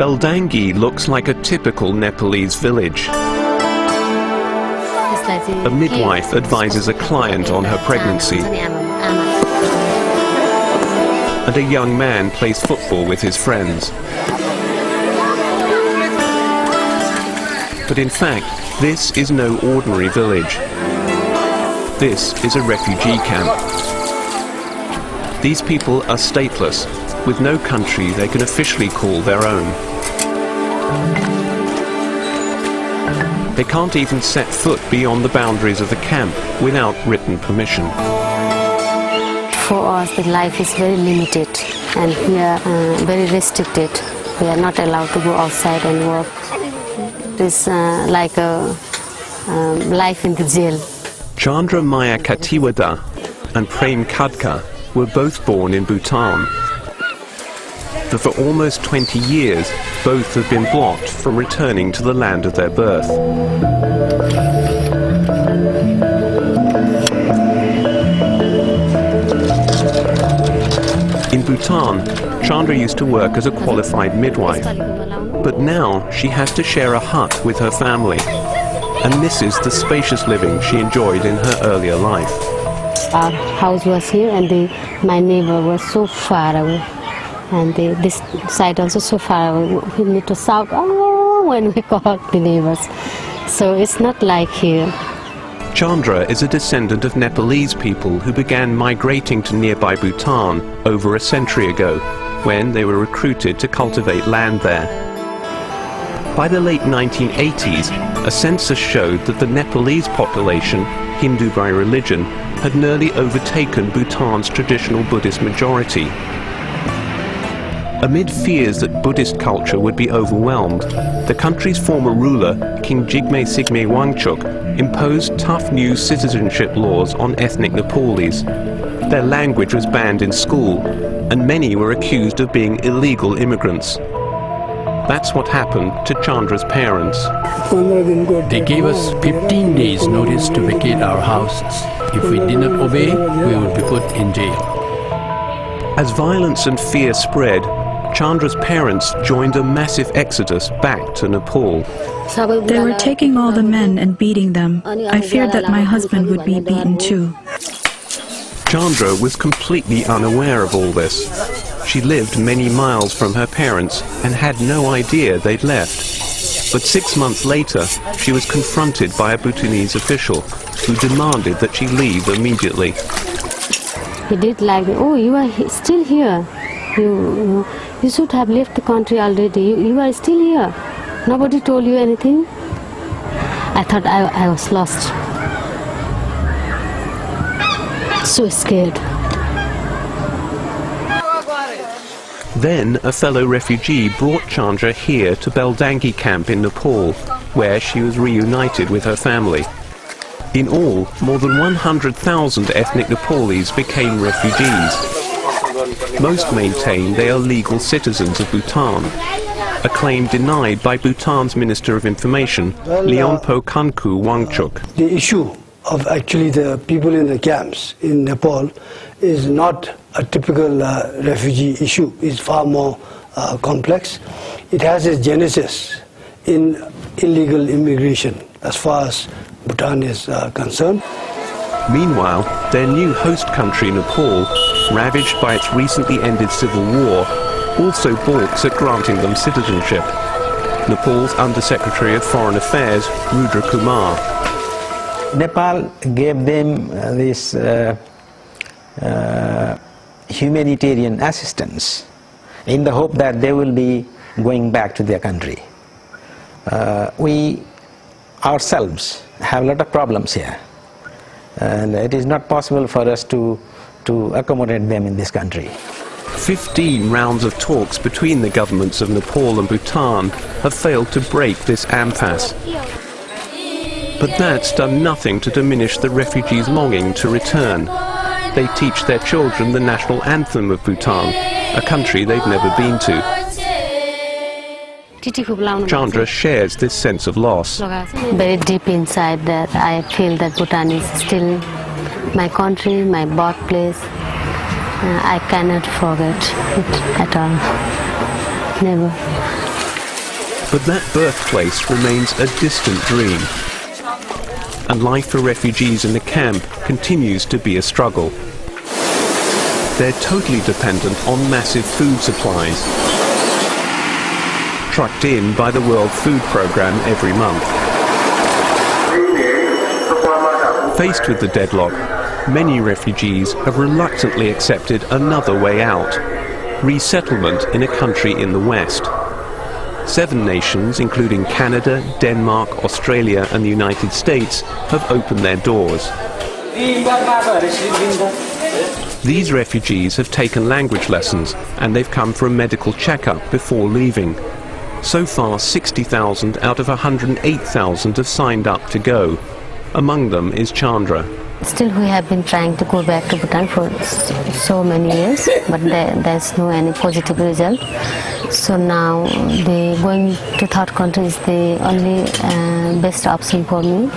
Beldangi looks like a typical Nepalese village. A midwife advises a client on her pregnancy, and a young man plays football with his friends. But in fact, this is no ordinary village. This is a refugee camp. These people are stateless, with no country they can officially call their own. They can't even set foot beyond the boundaries of the camp without written permission. For us, the life is very limited, and we are very restricted. We are not allowed to go outside and work. It's like a life in the jail. Chandra Maya Katiwada and Prem Khadka were both born in Bhutan. But for almost 20 years, both have been blocked from returning to the land of their birth. In Bhutan, Chandra used to work as a qualified midwife, but now she has to share a hut with her family and misses the spacious living she enjoyed in her earlier life. Our house was here, and my neighbor was so far away. And this side also so far away. We need to shout, oh, when we call the neighbors. So it's not like here. Chandra is a descendant of Nepalese people who began migrating to nearby Bhutan over a century ago, when they were recruited to cultivate land there. By the late 1980s, a census showed that the Nepalese population, Hindu by religion, had nearly overtaken Bhutan's traditional Buddhist majority. Amid fears that Buddhist culture would be overwhelmed, the country's former ruler, King Jigme Sigme Wangchuk, imposed tough new citizenship laws on ethnic Nepalese. Their language was banned in school, and many were accused of being illegal immigrants. That's what happened to Chandra's parents. They gave us 15 days notice to vacate our houses. If we did not obey, we would be put in jail. As violence and fear spread, Chandra's parents joined a massive exodus back to Nepal. They were taking all the men and beating them. I feared that my husband would be beaten too. Chandra was completely unaware of all this. She lived many miles from her parents and had no idea they'd left. But 6 months later, she was confronted by a Bhutanese official who demanded that she leave immediately. He did like, oh, you are still here. You should have left the country already. You are still here. Nobody told you anything. I thought I was lost. So scared. Then a fellow refugee brought Chandra here to Beldangi camp in Nepal, where she was reunited with her family. In all, more than 100,000 ethnic Nepalese became refugees. Most maintain they are legal citizens of Bhutan, a claim denied by Bhutan's Minister of Information, Leonpo Kanku Wangchuk. The issue of actually the people in the camps in Nepal is not a typical refugee issue. It's far more complex. It has its genesis in illegal immigration as far as Bhutan is concerned. Meanwhile, their new host country, Nepal, ravaged by its recently ended civil war, also balks at granting them citizenship. Nepal's Undersecretary of Foreign Affairs, Rudra Kumar. Nepal gave them this humanitarian assistance in the hope that they will be going back to their country. We ourselves have a lot of problems here, and it is not possible for us to accommodate them in this country. 15 rounds of talks between the governments of Nepal and Bhutan have failed to break this impasse. But that's done nothing to diminish the refugees' longing to return. They teach their children the national anthem of Bhutan, a country they've never been to. Chandra shares this sense of loss. Very deep inside that I feel that Bhutan is still my country, my birthplace. I cannot forget it at all. Never. But that birthplace remains a distant dream. And life for refugees in the camp continues to be a struggle. They're totally dependent on massive food supplies, trucked in by the World Food Programme every month. Faced with the deadlock, many refugees have reluctantly accepted another way out: resettlement in a country in the West. 7 nations, including Canada, Denmark, Australia and the United States, have opened their doors. These refugees have taken language lessons and they've come for a medical checkup before leaving. So far, 60,000 out of 108,000 have signed up to go. Among them is Chandra. Still, we have been trying to go back to Bhutan for so many years, but there's no any positive result. So now, going to third country is the only best option for me.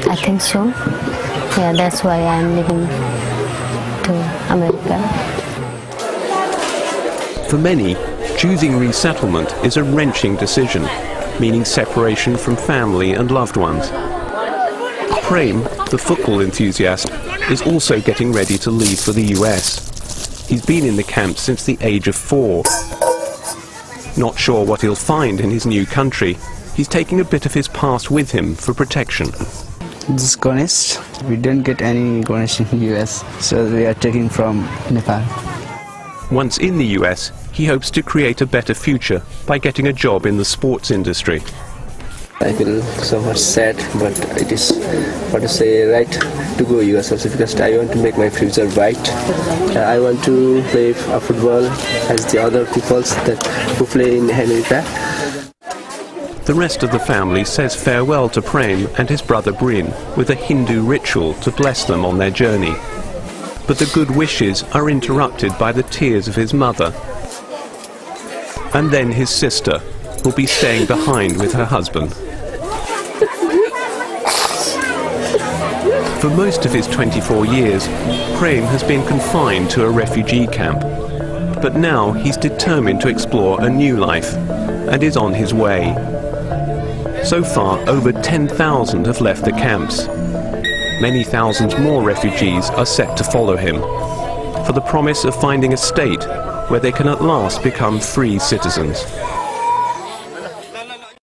I think so. Yeah, that's why I'm leaving to America. For many, choosing resettlement is a wrenching decision, meaning separation from family and loved ones. Prem, the football enthusiast, is also getting ready to leave for the US. He's been in the camp since the age of 4. Not sure what he'll find in his new country, he's taking a bit of his past with him for protection. This is Ganesh. We didn't get any Ganesh in the US, so we are taking from Nepal. Once in the US, he hopes to create a better future by getting a job in the sports industry. I feel so much sad, but it is, what to say, right to go US also, because I want to make my future bright. I want to play football as the other people who play in America. The rest of the family says farewell to Prem and his brother Brin with a Hindu ritual to bless them on their journey. But the good wishes are interrupted by the tears of his mother. And then his sister will be staying behind with her husband. For most of his 24 years, Prem has been confined to a refugee camp. But now he's determined to explore a new life and is on his way. So far, over 10,000 have left the camps. Many thousands more refugees are set to follow him, for the promise of finding a state where they can at last become free citizens.